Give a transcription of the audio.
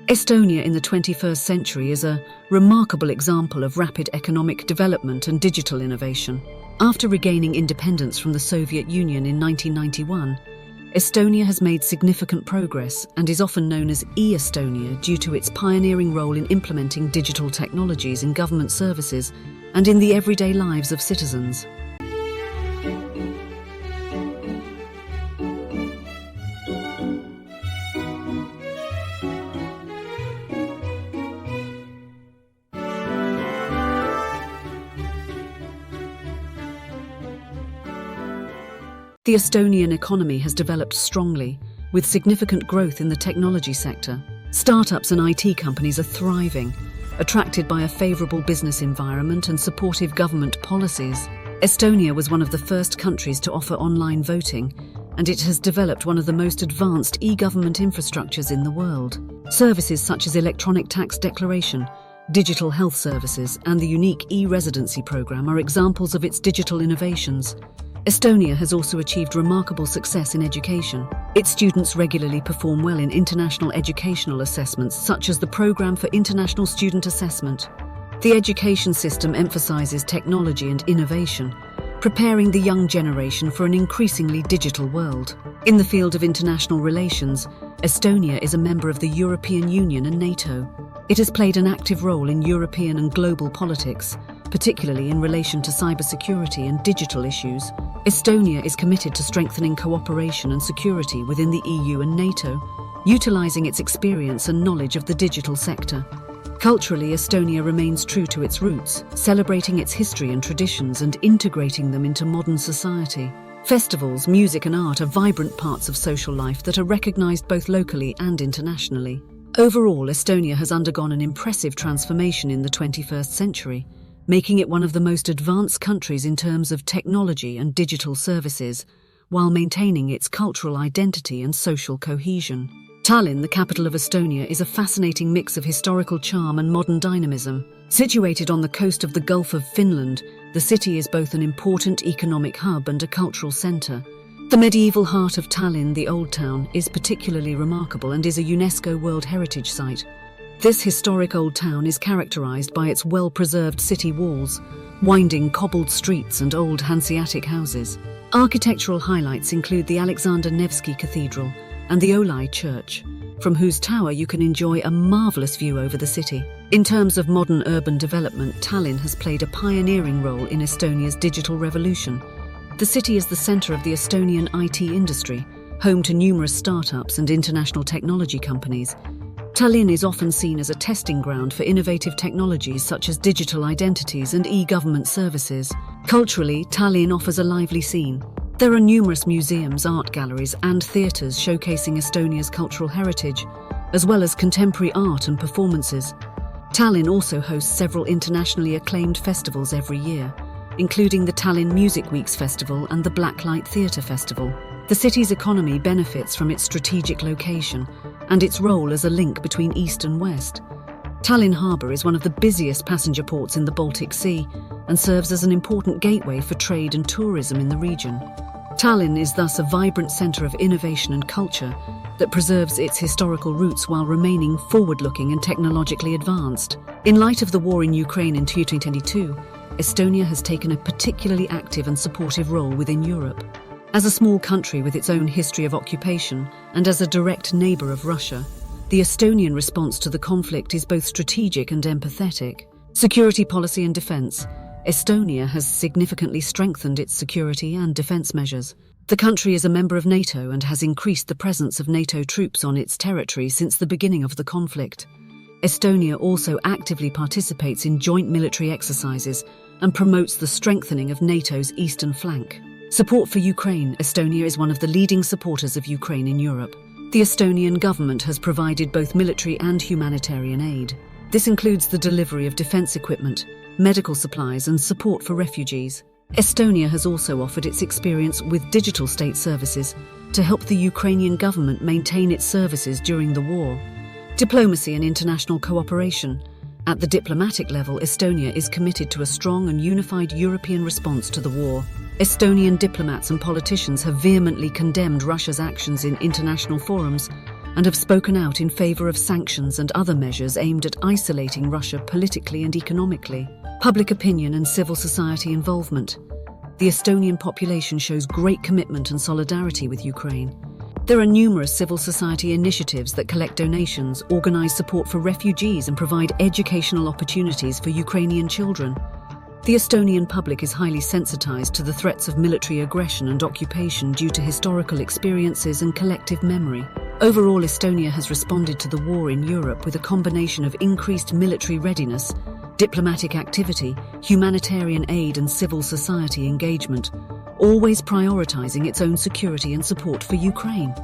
Estonia in the 21st century is a remarkable example of rapid economic development and digital innovation. After regaining independence from the Soviet Union in 1991, Estonia has made significant progress and is often known as e-Estonia due to its pioneering role in implementing digital technologies in government services and in the everyday lives of citizens. The Estonian economy has developed strongly, with significant growth in the technology sector. Startups and IT companies are thriving, attracted by a favourable business environment and supportive government policies. Estonia was one of the first countries to offer online voting, and it has developed one of the most advanced e-government infrastructures in the world. Services such as electronic tax declaration, digital health services, and the unique e-Residency program are examples of its digital innovations. Estonia has also achieved remarkable success in education. Its students regularly perform well in international educational assessments, such as the Programme for International Student Assessment. The education system emphasises technology and innovation, preparing the young generation for an increasingly digital world. In the field of international relations, Estonia is a member of the European Union and NATO. It has played an active role in European and global politics, particularly in relation to cybersecurity and digital issues. Estonia is committed to strengthening cooperation and security within the EU and NATO, utilising its experience and knowledge of the digital sector. Culturally, Estonia remains true to its roots, celebrating its history and traditions and integrating them into modern society. Festivals, music and art are vibrant parts of social life that are recognised both locally and internationally. Overall, Estonia has undergone an impressive transformation in the 21st century, making it one of the most advanced countries in terms of technology and digital services, while maintaining its cultural identity and social cohesion. Tallinn, the capital of Estonia, is a fascinating mix of historical charm and modern dynamism. Situated on the coast of the Gulf of Finland, the city is both an important economic hub and a cultural centre. The medieval heart of Tallinn, the Old Town, is particularly remarkable and is a UNESCO World Heritage Site. This historic old town is characterised by its well-preserved city walls, winding cobbled streets and old Hanseatic houses. Architectural highlights include the Alexander Nevsky Cathedral and the Olai Church, from whose tower you can enjoy a marvellous view over the city. In terms of modern urban development, Tallinn has played a pioneering role in Estonia's digital revolution. The city is the centre of the Estonian IT industry, home to numerous startups and international technology companies. Tallinn is often seen as a testing ground for innovative technologies such as digital identities and e-government services. Culturally, Tallinn offers a lively scene. There are numerous museums, art galleries and theatres showcasing Estonia's cultural heritage, as well as contemporary art and performances. Tallinn also hosts several internationally acclaimed festivals every year, including the Tallinn Music Weeks Festival and the Blacklight Theatre Festival. The city's economy benefits from its strategic location and its role as a link between East and West. Tallinn Harbour is one of the busiest passenger ports in the Baltic Sea and serves as an important gateway for trade and tourism in the region. Tallinn is thus a vibrant centre of innovation and culture that preserves its historical roots while remaining forward-looking and technologically advanced. In light of the war in Ukraine in 2022, Estonia has taken a particularly active and supportive role within Europe. As a small country with its own history of occupation and as a direct neighbour of Russia, the Estonian response to the conflict is both strategic and empathetic. Security policy and defence. Estonia has significantly strengthened its security and defence measures. The country is a member of NATO and has increased the presence of NATO troops on its territory since the beginning of the conflict. Estonia also actively participates in joint military exercises and promotes the strengthening of NATO's eastern flank. Support for Ukraine. Estonia is one of the leading supporters of Ukraine in Europe. The Estonian government has provided both military and humanitarian aid. This includes the delivery of defence equipment, medical supplies and support for refugees. Estonia has also offered its experience with digital state services to help the Ukrainian government maintain its services during the war. Diplomacy and international cooperation. At the diplomatic level, Estonia is committed to a strong and unified European response to the war. Estonian diplomats and politicians have vehemently condemned Russia's actions in international forums, and have spoken out in favor of sanctions and other measures aimed at isolating Russia politically and economically. Public opinion and civil society involvement. The Estonian population shows great commitment and solidarity with Ukraine. There are numerous civil society initiatives that collect donations, organize support for refugees, and provide educational opportunities for Ukrainian children. The Estonian public is highly sensitized to the threats of military aggression and occupation due to historical experiences and collective memory. Overall, Estonia has responded to the war in Europe with a combination of increased military readiness, diplomatic activity, humanitarian aid, and civil society engagement, always prioritizing its own security and support for Ukraine.